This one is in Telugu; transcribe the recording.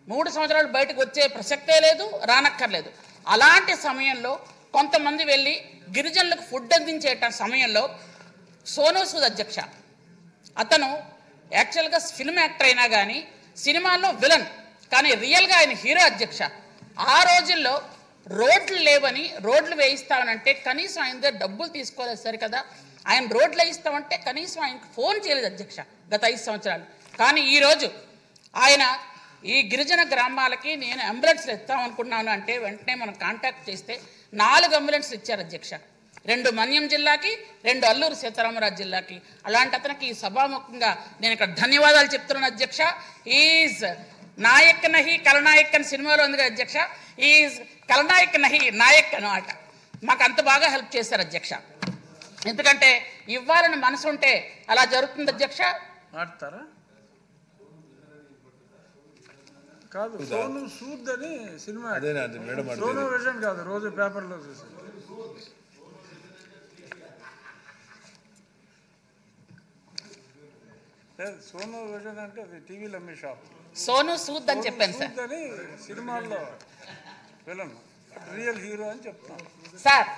3 సంవత్సరాలు బయటకు వచ్చే ప్రసక్తే లేదు, రానక్కర్లేదు. అలాంటి సమయంలో కొంతమంది వెళ్ళి గిరిజనులకు ఫుడ్ అందించేట సమయంలో సోనూ సూద్ అధ్యక్ష, అతను యాక్చువల్గా ఫిల్మ్ యాక్టర్ అయినా కానీ సినిమాల్లో విలన్, కానీ రియల్గా ఆయన హీరో అధ్యక్ష. ఆ రోజుల్లో రోడ్లు లేవని రోడ్లు వేయిస్తామనంటే కనీసం ఆయన దగ్గర డబ్బులు తీసుకోలేదు సరి కదా, ఆయన రోడ్లు వేయిస్తామంటే కనీసం ఆయనకు ఫోన్ చేయలేదు అధ్యక్ష గత 5 సంవత్సరాలు. కానీ ఈరోజు ఆయన ఈ గిరిజన గ్రామాలకి నేను అంబులెన్స్లు ఇస్తామనుకున్నాను అంటే వెంటనే మనం కాంటాక్ట్ చేస్తే 4 అంబులెన్స్లు ఇచ్చారు అధ్యక్ష. 2 మన్యం జిల్లాకి, 2 అల్లూరు సీతారామరాజు జిల్లాకి. అలాంటి అతనికి సభాముఖంగా నేను ఇక్కడ ధన్యవాదాలు చెప్తున్నాను అధ్యక్ష. ఈజ్ నాయక్ నహి కలనాయక్ అని సినిమాలో ఉంది కదా అధ్యక్ష, ఈజ్ కలనాయక్ నహి నాయక్ అనమాట. మాకు అంత బాగా హెల్ప్ చేశారు అధ్యక్ష. ఎందుకంటే ఇవ్వాలని మనసు ఉంటే అలా జరుగుతుంది అధ్యక్ష. మాట్లాడతారా కాదు, సోను సూద్ అని సినిమా, సోను విజన్ కాదు, రోజు పేపర్లో చూసాను. సోను విజన్ అంటే అది టీవీలో అమ్మే షాప్. సోను సూద్ అని చెప్పాను సార్. అని సినిమాల్లో విలన్, రియల్ హీరో అని చెప్తాను సార్.